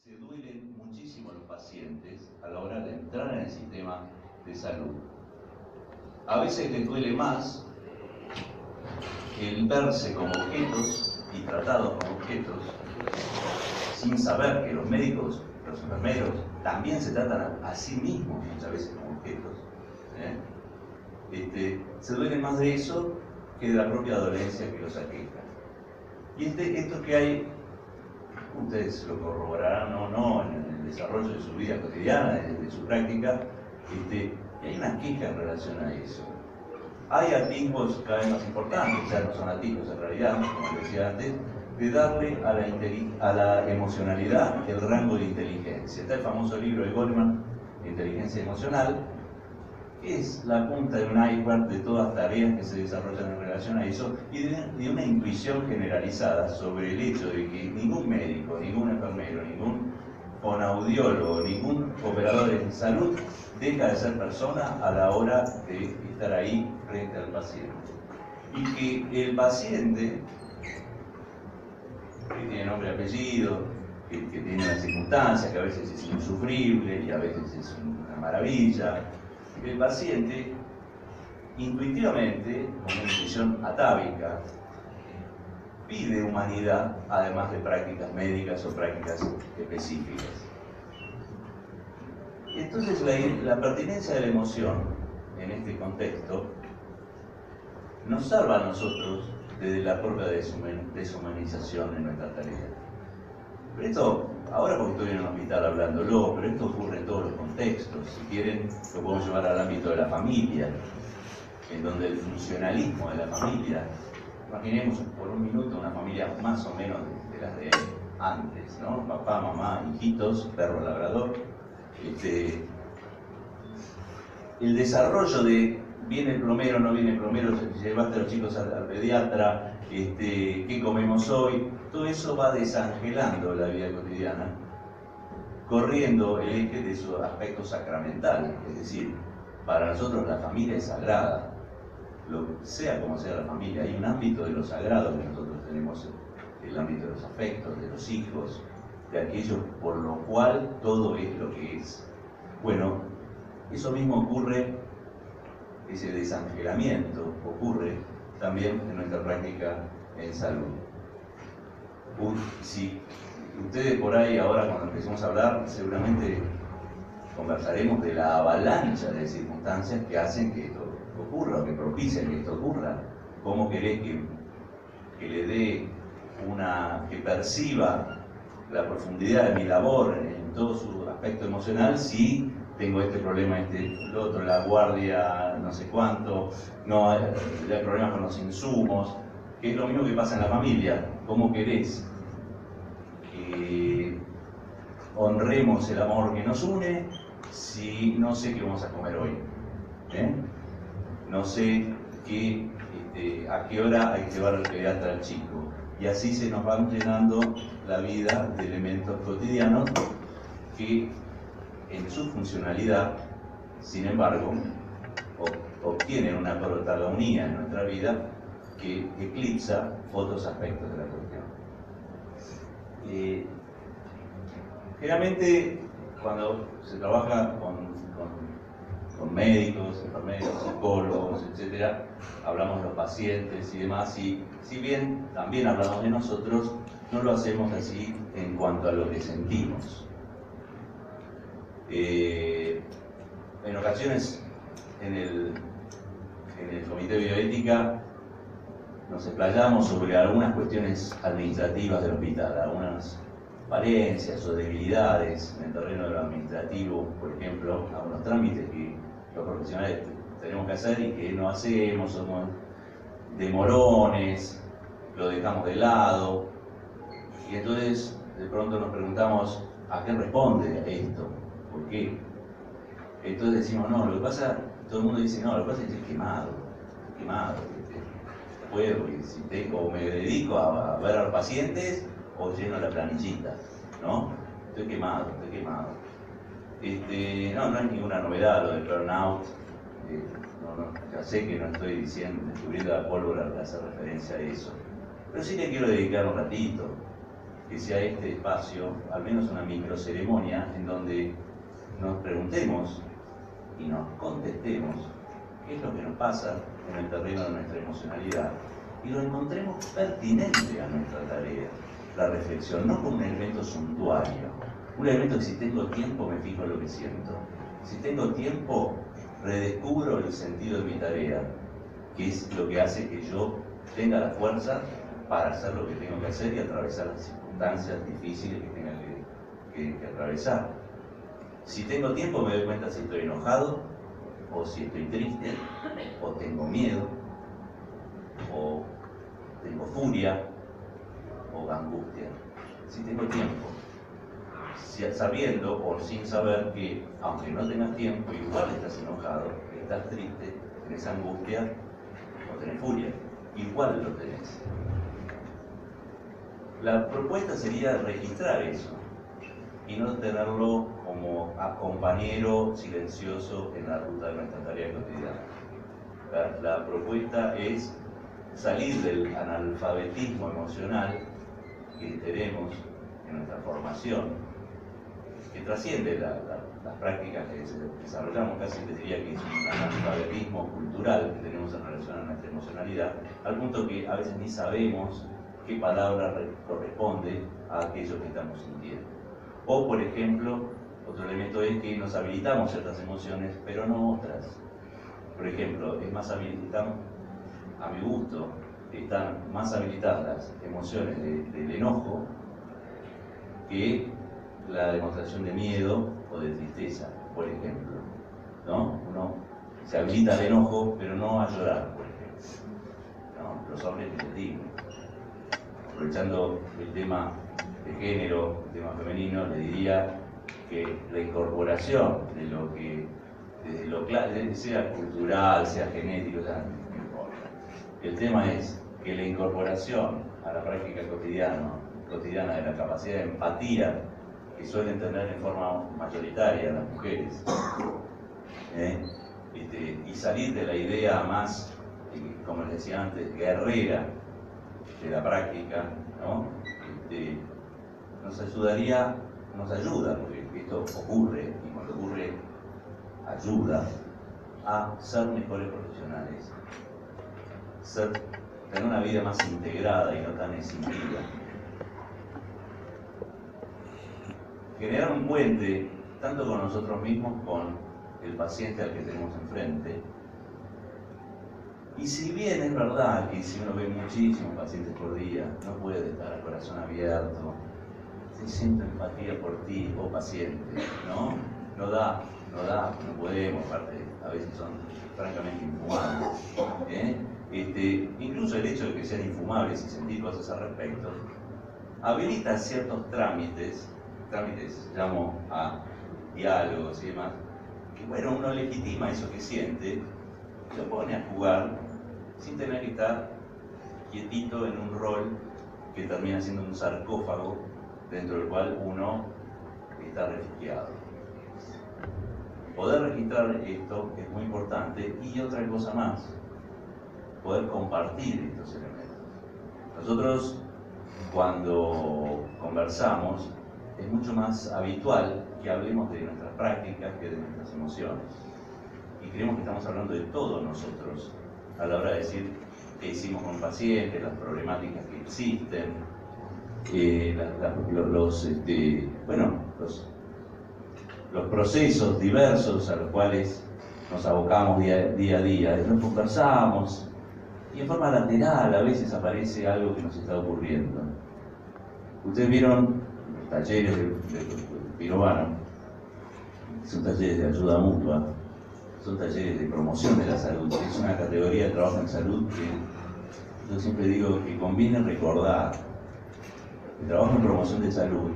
se duelen muchísimo los pacientes a la hora de entrar en el sistema de salud. A veces les duele más el verse como objetos y tratados como objetos, sin saber que los médicos, los enfermeros, también se tratan a sí mismos muchas veces como objetos. Se duelen más de eso que de la propia dolencia que los aqueja. Y esto que hay, ustedes lo corroborarán o no en el desarrollo de su vida cotidiana, de su práctica, y hay una queja en relación a eso. Hay atisbos cada vez más importantes, ya no son atisbos en realidad, como decía antes, de darle a la emocionalidad el rango de inteligencia. Está el famoso libro de Goleman, Inteligencia Emocional, que es la punta de un iceberg de todas las tareas que se desarrollan en relación a eso y de una intuición generalizada sobre el hecho de que ningún médico, ningún enfermero, ningún fonaudiólogo, ningún operador de salud deja de ser persona a la hora de estar ahí frente al paciente. Y que el paciente, que tiene nombre y apellido, que tiene una circunstancia que a veces es insufrible y a veces es una maravilla, el paciente intuitivamente, con una intuición atávica, pide humanidad además de prácticas médicas o prácticas específicas. Entonces la pertinencia de la emoción en este contexto nos salva a nosotros de la propia deshumanización en nuestra tarea. Pero esto, ahora porque estoy en un hospital hablándolo, pero esto ocurre en todos los contextos. Si quieren, lo podemos llevar al ámbito de la familia, en donde el funcionalismo de la familia, imaginemos por un minuto una familia más o menos de las de antes, ¿no? Papá, mamá, hijitos, perro labrador. El desarrollo de viene el plomero, no viene el plomero, llevaste a los chicos al pediatra, qué comemos hoy, todo eso va desangelando la vida cotidiana, corriendo el eje de su aspecto sacramental, es decir, para nosotros la familia es sagrada, sea como sea la familia, hay un ámbito de lo sagrado que nosotros tenemos, el ámbito de los afectos, de los hijos, de aquello por lo cual todo es lo que es. Bueno, eso mismo ocurre, ese desangelamiento ocurre también en nuestra práctica en salud. Si ustedes por ahí ahora cuando empecemos a hablar, seguramente conversaremos de la avalancha de circunstancias que hacen que esto ocurra, o que propician que esto ocurra. ¿Cómo querés que le dé que perciba la profundidad de mi labor en todo su aspecto emocional si tengo este problema, el otro, la guardia, no sé cuánto, no hay problemas con los insumos, que es lo mismo que pasa en la familia? ¿Cómo querés que honremos el amor que nos une si no sé qué vamos a comer hoy? No sé a qué hora hay que llevar al pediatra al chico. Y así se nos van llenando la vida de elementos cotidianos que en su funcionalidad, sin embargo, obtienen una protagonía en nuestra vida que eclipsa otros aspectos de la cuestión. Generalmente, cuando se trabaja con médicos, enfermeros, psicólogos, etc., hablamos de los pacientes y demás, y si bien también hablamos de nosotros, no lo hacemos así en cuanto a lo que sentimos. En ocasiones en el Comité de Bioética nos explayamos sobre algunas cuestiones administrativas del hospital, algunas falencias o debilidades en el terreno de lo administrativo, por ejemplo, algunos trámites que los profesionales tenemos que hacer y que no hacemos, somos demorones, lo dejamos de lado, y entonces de pronto nos preguntamos ¿a qué responde esto? ¿Por qué? Entonces decimos, no, lo que pasa, todo el mundo dice, no, lo que pasa es que estoy quemado, puedo, o me dedico a ver a los pacientes o lleno la planillita, ¿no? Estoy quemado. No es ninguna novedad lo del burnout, ya sé que no estoy descubriendo la pólvora para hacer referencia a eso, pero sí le quiero dedicar un ratito. que sea este espacio, al menos una microceremonia, en donde nos preguntemos y nos contestemos qué es lo que nos pasa en el terreno de nuestra emocionalidad y lo encontremos pertinente a nuestra tarea, la reflexión, no como un elemento suntuario, un elemento que si tengo tiempo me fijo en lo que siento, si tengo tiempo redescubro el sentido de mi tarea, que es lo que hace que yo tenga la fuerza para hacer lo que tengo que hacer y atravesar las circunstancias difíciles que tenga que atravesar. Si tengo tiempo me doy cuenta si estoy enojado, o si estoy triste, o tengo miedo, o tengo furia, o angustia. Si tengo tiempo, sabiendo o sin saber que, aunque no tengas tiempo, igual estás enojado, estás triste, tenés angustia, o tenés furia, igual lo tenés. La propuesta sería registrar eso y no tenerlo como compañero silencioso en la ruta de nuestra tarea cotidiana. La propuesta es salir del analfabetismo emocional que tenemos en nuestra formación, que trasciende las prácticas que desarrollamos, casi te diría que es un analfabetismo cultural que tenemos en relación a nuestra emocionalidad, al punto que a veces ni sabemos qué palabra corresponde a aquello que estamos sintiendo. O, por ejemplo, otro elemento es que nos habilitamos ciertas emociones, pero no otras. Por ejemplo, es más habilitado, a mi gusto, están más habilitadas las emociones del enojo que la demostración de miedo o de tristeza, por ejemplo, ¿no? Uno se habilita al enojo, pero no a llorar, por ejemplo, ¿no? Los hombres ni aprovechando el tema de género, el tema femenino, le diría que la incorporación de lo que, desde lo sea cultural, sea genético, ya no importa. El tema es que la incorporación a la práctica cotidiana de la capacidad de empatía que suelen tener en forma mayoritaria las mujeres, y salir de la idea más, como les decía antes, guerrera de la práctica, ¿no? Nos ayuda, porque esto ocurre, y cuando ocurre ayuda a ser mejores profesionales, tener una vida más integrada y no tan escindida. Generar un puente, tanto con nosotros mismos, con el paciente al que tenemos enfrente. Y si bien es verdad que si uno ve muchísimos pacientes por día, no puede estar a corazón abierto, se siente empatía por ti, o paciente, ¿no? No podemos, aparte, a veces son francamente infumables. Incluso el hecho de que sean infumables y sentir cosas al respecto, habilita ciertos trámites llamo a diálogos y demás, que bueno, uno legitima eso que siente, lo pone a jugar sin tener que estar quietito en un rol que termina siendo un sarcófago dentro del cual uno está refugiado. Poder registrar esto es muy importante, y otra cosa más, poder compartir estos elementos. Nosotros, cuando conversamos, es mucho más habitual que hablemos de nuestras prácticas que de nuestras emociones. Y creemos que estamos hablando de todos nosotros a la hora de decir qué hicimos con pacientes, las problemáticas que existen, los procesos diversos a los cuales nos abocamos día a día. Nos conversamos y en forma lateral a veces aparece algo que nos está ocurriendo. Ustedes vieron los talleres de Pirovano, son talleres de ayuda mutua, son talleres de promoción de la salud, es una categoría de trabajo en salud que yo siempre digo que conviene recordar. El trabajo en promoción de salud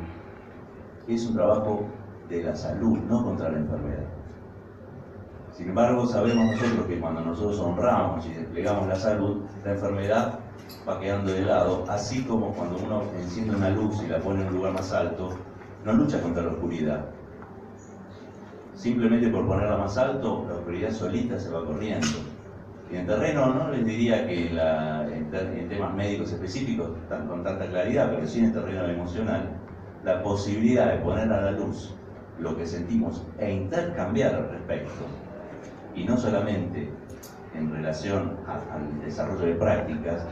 es un trabajo de la salud, no contra la enfermedad. Sin embargo, sabemos nosotros que cuando nosotros honramos y desplegamos la salud, la enfermedad va quedando de lado, así como cuando uno enciende una luz y la pone en un lugar más alto, no lucha contra la oscuridad. Simplemente por ponerla más alto, la oscuridad solita se va corriendo. Y en terreno no les diría que en temas médicos específicos con tanta claridad, pero sí en el terreno emocional, la posibilidad de poner a la luz lo que sentimos e intercambiar al respecto, y no solamente en relación al desarrollo de prácticas,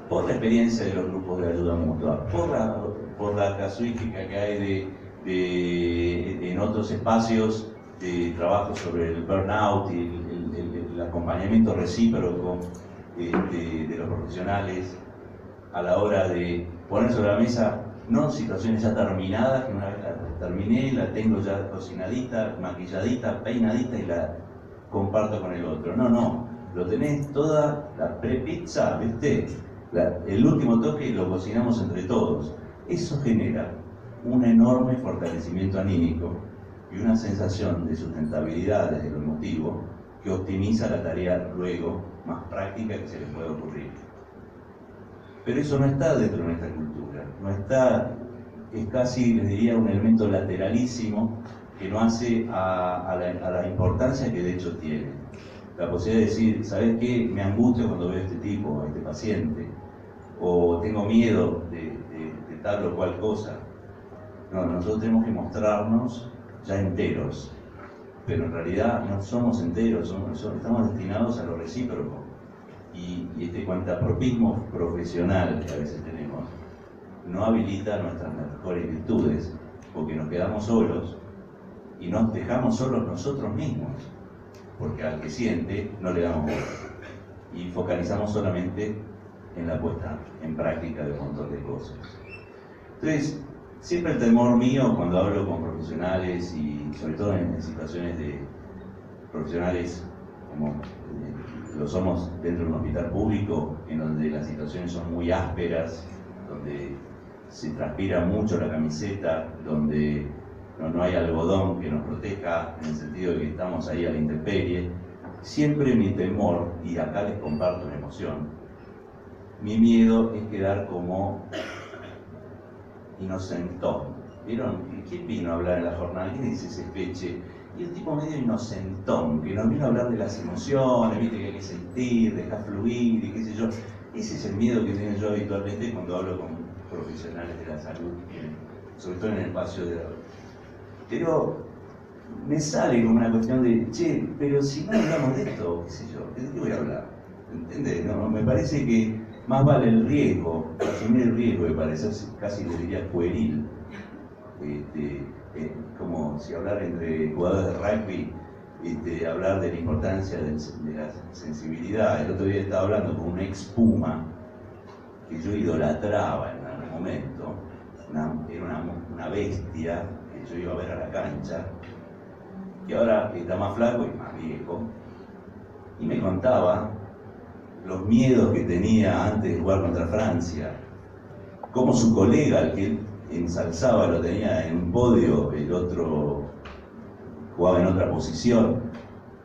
por la experiencia de los grupos de ayuda mutua, por la casuística que hay en otros espacios de trabajo sobre el burnout y el acompañamiento recíproco de los profesionales a la hora de poner sobre la mesa no situaciones ya terminadas, que una vez la terminé, la tengo ya cocinadita, maquilladita, peinadita y la comparto con el otro. No, lo tenés toda la pre-pizza, ¿viste? El último toque lo cocinamos entre todos. Eso genera un enorme fortalecimiento anímico y una sensación de sustentabilidad desde lo emotivo que optimiza la tarea luego más práctica que se les puede ocurrir. Pero eso no está dentro de nuestra cultura, no está, es casi, les diría, un elemento lateralísimo que no hace a la importancia que de hecho tiene. La posibilidad de decir, ¿sabes qué? Me angustio cuando veo a este tipo, a este paciente, o tengo miedo de tal o cual cosa. No, nosotros tenemos que mostrarnos ya enteros, pero en realidad no somos enteros, estamos destinados a lo recíproco. Y este cuantapropismo profesional que a veces tenemos no habilita nuestras mejores virtudes, porque nos quedamos solos y nos dejamos solos nosotros mismos, porque al que siente no le damos bola y focalizamos solamente en la puesta en práctica de un montón de cosas. Entonces, siempre el temor mío cuando hablo con profesionales y sobre todo en situaciones de profesionales como lo somos dentro de un hospital público, en donde las situaciones son muy ásperas, donde se transpira mucho la camiseta, donde no hay algodón que nos proteja en el sentido de que estamos ahí a la intemperie. Siempre mi temor, y acá les comparto una emoción, mi miedo es quedar como inocentón. ¿Vieron? ¿Quién vino a hablar en la jornada? ¿Quién dice ese peche? Y un tipo medio inocentón, que nos vino a hablar de las emociones, viste que hay que sentir, dejar fluir y qué sé yo. Ese es el miedo que tengo yo habitualmente cuando hablo con profesionales de la salud, sobre todo en el espacio de... Pero me sale como una cuestión de, che, pero si no hablamos de esto, qué sé yo, ¿de qué voy a hablar? ¿Entendés? No, me parece que más vale el riesgo, asumir el riesgo de parecer casi le diría pueril. Como si hablar entre jugadores de rugby, hablar de la importancia de la sensibilidad. El otro día estaba hablando con un ex Puma que yo idolatraba en algún momento, era una bestia que yo iba a ver a la cancha, y ahora está más flaco y más viejo, y me contaba los miedos que tenía antes de jugar contra Francia, cómo su colega, al que él ensalzaba, lo tenía en un podio, el otro jugaba en otra posición.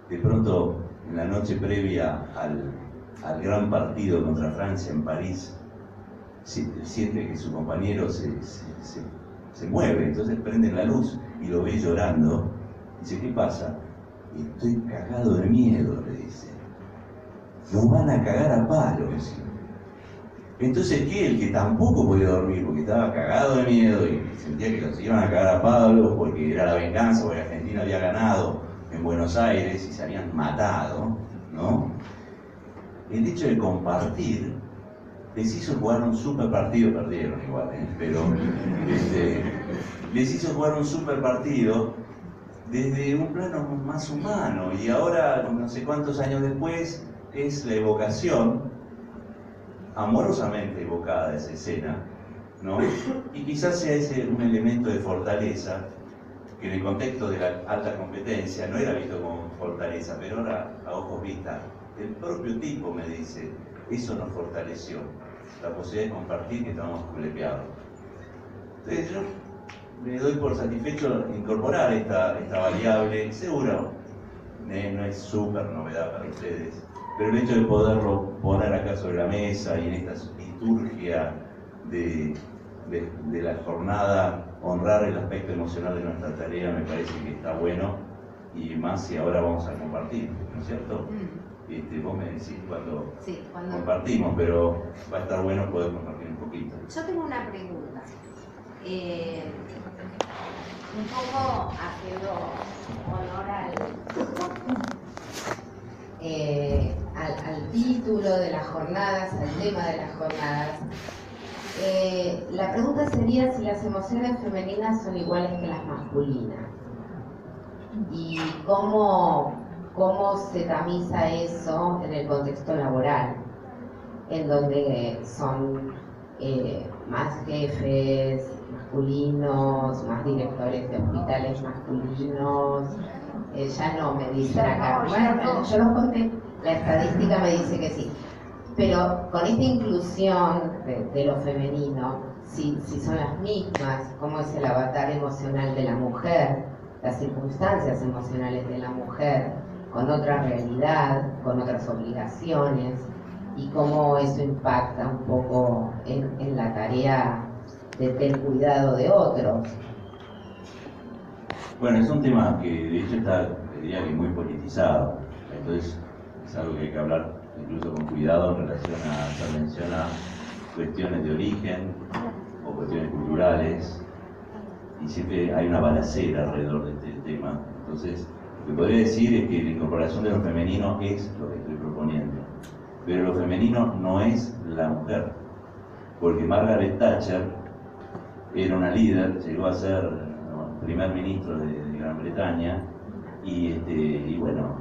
De pronto, en la noche previa al gran partido contra Francia en París, siente que su compañero se mueve, entonces prenden la luz y lo ve llorando. Dice, ¿qué pasa? Estoy cagado de miedo, le dice. Nos van a cagar a palo, dice. Entonces, ¿qué? El que tampoco podía dormir porque estaba cagado de miedo y sentía que los iban a cagar a palos porque era la venganza, porque Argentina había ganado en Buenos Aires y se habían matado, ¿no? El hecho de compartir les hizo jugar un super partido, perdieron igual, pero les hizo jugar un super partido desde un plano más humano, y ahora, no sé cuántos años después, es la evocación amorosamente evocada esa escena, ¿no? Y quizás sea ese un elemento de fortaleza que en el contexto de la alta competencia no era visto como fortaleza, pero ahora a ojos vistas el propio tipo me dice, eso nos fortaleció, la posibilidad de compartir que estábamos culepeados. Entonces yo me doy por satisfecho incorporar esta variable, seguro no es súper novedad para ustedes, pero el hecho de poderlo poner acá sobre la mesa y en esta liturgia de la jornada, honrar el aspecto emocional de nuestra tarea, me parece que está bueno, y más si ahora vamos a compartir, ¿no es cierto? Vos me decís cuando, sí, compartimos, pero va a estar bueno poder compartir un poquito. Yo tengo una pregunta. Un poco haciendo honor al título de las jornadas, al tema de las jornadas. La pregunta sería si las emociones femeninas son iguales que las masculinas y cómo se tamiza eso en el contexto laboral, en donde son más jefes masculinos, más directores de hospitales masculinos. Ya no me dicen acá, bueno, yo los conté, la estadística me dice que sí, pero con esta inclusión de lo femenino, si son las mismas, cómo es el avatar emocional de la mujer, las circunstancias emocionales de la mujer, con otra realidad, con otras obligaciones, y cómo eso impacta un poco en la tarea del cuidado de otros. Bueno, es un tema que de hecho está, diría que muy politizado, entonces es algo que hay que hablar incluso con cuidado en relación a hacer mención a cuestiones de origen o cuestiones culturales, y siempre hay una balacera alrededor de este tema. Entonces, lo que podría decir es que la incorporación de lo femenino es lo que estoy proponiendo, pero lo femenino no es la mujer, porque Margaret Thatcher era una líder, llegó a ser primer ministro de Gran Bretaña, y bueno,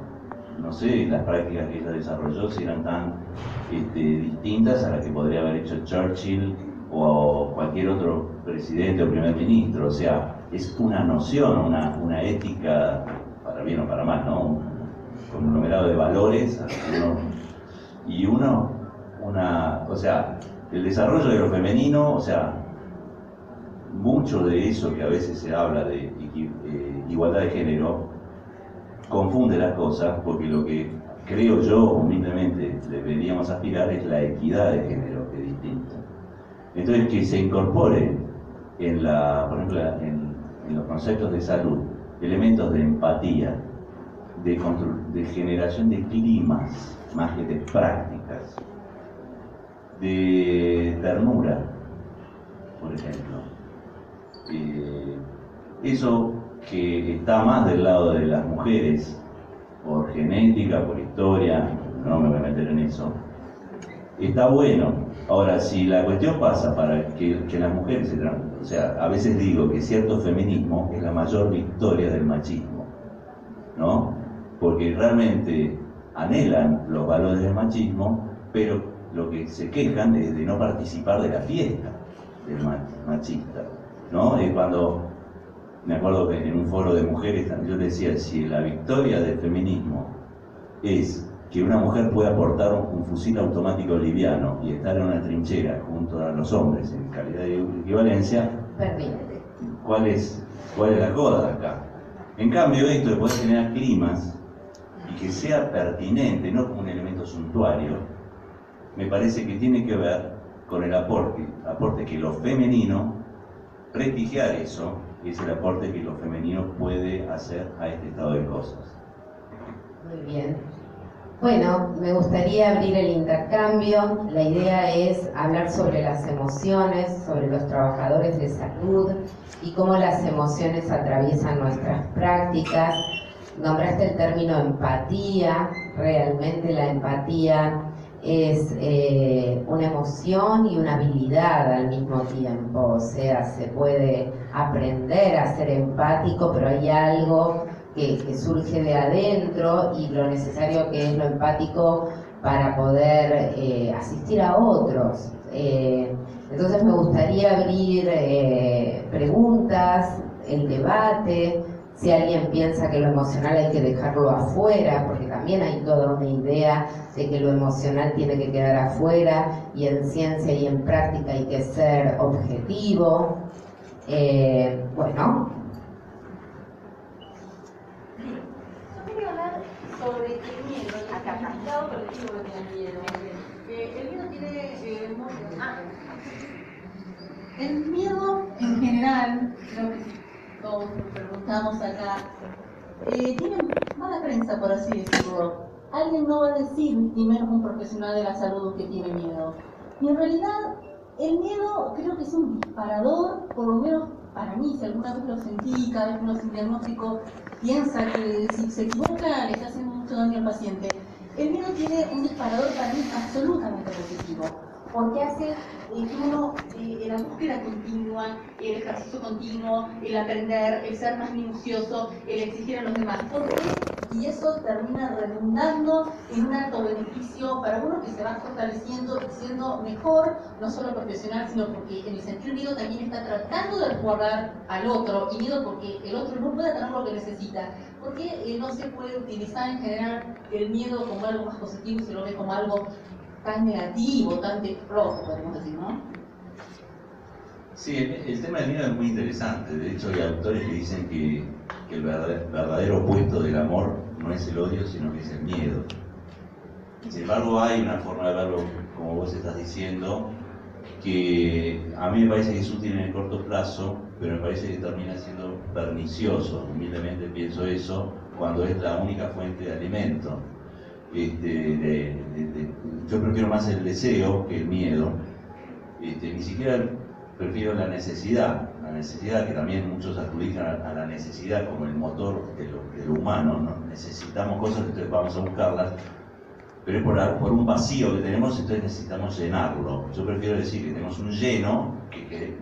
no sé las prácticas que ella desarrolló si eran tan distintas a las que podría haber hecho Churchill o cualquier otro presidente o primer ministro. O sea, es una noción, una ética, para bien o para mal, ¿no? Un conglomerado de valores, o sea, el desarrollo de lo femenino, o sea, mucho de eso que a veces se habla de igualdad de género confunde las cosas, porque lo que creo yo humildemente deberíamos aspirar es la equidad de género, que es distinto. Entonces, que se incorpore por ejemplo, en los conceptos de salud, elementos de empatía, de generación de climas, más que de prácticas, de ternura, por ejemplo. Eso que está más del lado de las mujeres, por genética, por historia, no me voy a meter en eso, está bueno. Ahora, si la cuestión pasa para que las mujeres se transformen, o sea, a veces digo que cierto feminismo es la mayor victoria del machismo, ¿no? Porque realmente anhelan los valores del machismo, pero lo que se quejan es de no participar de la fiesta del machista, ¿no? Es cuando, me acuerdo que en un foro de mujeres yo decía, si la victoria del feminismo es que una mujer pueda portar un fusil automático liviano y estar en una trinchera junto a los hombres en calidad de equivalencia, ¿cuál es la joda de acá? En cambio, esto de poder generar climas y que sea pertinente, no como un elemento suntuario, me parece que tiene que ver con el aporte que lo femenino, prestigiar eso, es el aporte que lo femenino puede hacer a este estado de cosas. Muy bien. Bueno, me gustaría abrir el intercambio. La idea es hablar sobre las emociones, sobre los trabajadores de salud y cómo las emociones atraviesan nuestras prácticas. Nombraste el término empatía. Realmente la empatía es una emoción y una habilidad al mismo tiempo. O sea, se puede aprender a ser empático, pero hay algo que surge de adentro y lo necesario que es lo empático para poder asistir a otros. Entonces me gustaría abrir preguntas, el debate. Si alguien piensa que lo emocional hay que dejarlo afuera, porque también hay toda una idea de que lo emocional tiene que quedar afuera, y en ciencia y en práctica hay que ser objetivo. Bueno. Yo quería hablar sobre el miedo, el significado colectivo que tiene el miedo. El miedo tiene el miedo en general, creo que todos nos preguntamos acá, tiene mala prensa, por así decirlo. alguien no va a decir, y menos un profesional de la salud, que tiene miedo. Y en realidad, el miedo creo que es un disparador, por lo menos para mí, si alguna vez lo sentí, cada vez que uno hace un diagnóstico piensa que si se equivoca le está haciendo mucho daño al paciente. El miedo tiene un disparador para mí absolutamente positivo, porque hace que uno, la búsqueda continua, el ejercicio continuo, el aprender, el ser más minucioso, el exigir a los demás. ¿Por qué? Y eso termina redundando en un alto beneficio para uno que se va fortaleciendo y siendo mejor, no solo profesional, sino porque en el sentido miedo también está tratando de resguardar al otro, y miedo porque el otro no puede tener lo que necesita. Porque no se puede utilizar en general el miedo como algo más positivo y se lo ve como algo tan negativo, tan de rojo, podemos decir, ¿no? Sí, el tema del miedo es muy interesante. De hecho, hay autores que dicen que el verdadero opuesto del amor no es el odio, sino que es el miedo. Sin embargo, hay una forma de verlo, como vos estás diciendo, que a mí me parece que es útil en el corto plazo, pero me parece que termina siendo pernicioso. Humildemente pienso eso, cuando es la única fuente de alimento. Yo prefiero más el deseo que el miedo. Ni siquiera prefiero la necesidad que también muchos adjudican a la necesidad como el motor de lo humano, ¿no? Necesitamos cosas, entonces vamos a buscarlas, pero es por un vacío que tenemos, entonces necesitamos llenarlo. Yo prefiero decir que tenemos un lleno que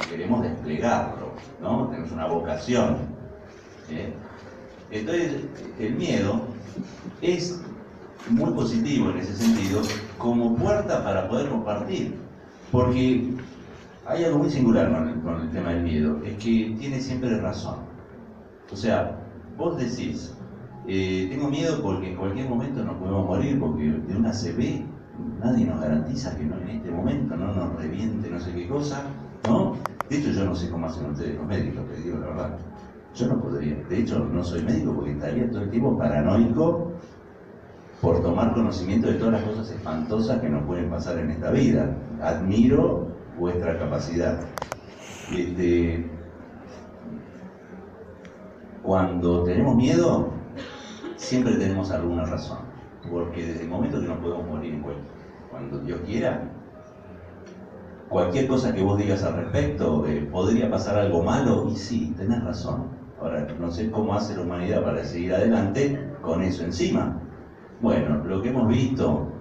queremos desplegarlo, ¿no? Tenemos una vocación. Entonces, el miedo es muy positivo en ese sentido, como puerta para poder compartir, porque hay algo muy singular con el tema del miedo, es que tiene siempre razón. O sea, vos decís, tengo miedo porque en cualquier momento nos podemos morir, porque de una CB nadie nos garantiza que no en este momento no nos reviente no sé qué cosa, ¿no? De hecho, yo no sé cómo hacen ustedes los médicos, te digo la verdad. Yo no podría, de hecho no soy médico porque estaría todo el tiempo paranoico por tomar conocimiento de todas las cosas espantosas que nos pueden pasar en esta vida. Admiro vuestra capacidad. Cuando tenemos miedo, siempre tenemos alguna razón, porque desde el momento que nos podemos morir cuando Dios quiera, cualquier cosa que vos digas al respecto, podría pasar algo malo, y sí, tenés razón. Ahora, no sé cómo hace la humanidad para seguir adelante con eso encima. Bueno, lo que hemos visto,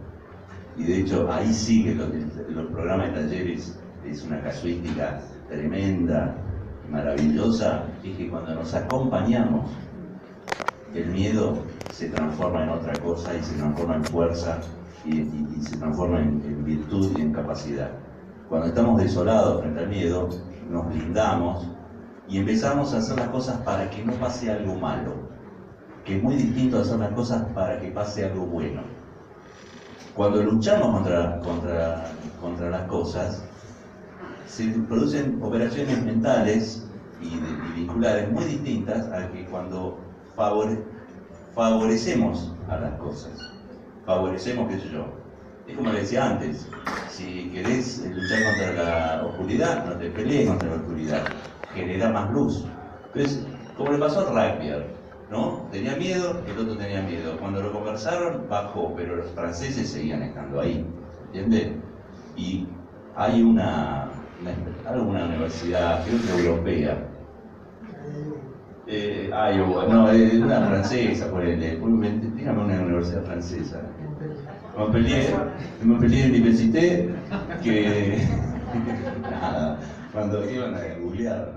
y de hecho ahí sí que los programas de talleres es una casuística tremenda, maravillosa, es que cuando nos acompañamos, el miedo se transforma en otra cosa y se transforma en fuerza y se transforma en virtud y en capacidad. Cuando estamos desolados frente al miedo, nos blindamos y empezamos a hacer las cosas para que no pase algo malo, que es muy distinto a hacer las cosas para que pase algo bueno. Cuando luchamos contra las cosas, se producen operaciones mentales y vinculares muy distintas a que cuando favorecemos a las cosas. Favorecemos, qué sé yo. Es como le decía antes, si querés luchar contra la oscuridad, no te pelees contra la oscuridad, genera más luz. Entonces, como le pasó al rugby, ¿no? Tenía miedo, el otro tenía miedo. Cuando lo conversaron, bajó, pero los franceses seguían estando ahí, ¿entiendes? Y hay una universidad, creo que europea, una francesa, por dígame una universidad francesa. Montpellier Université, que nada, cuando iban a googlear,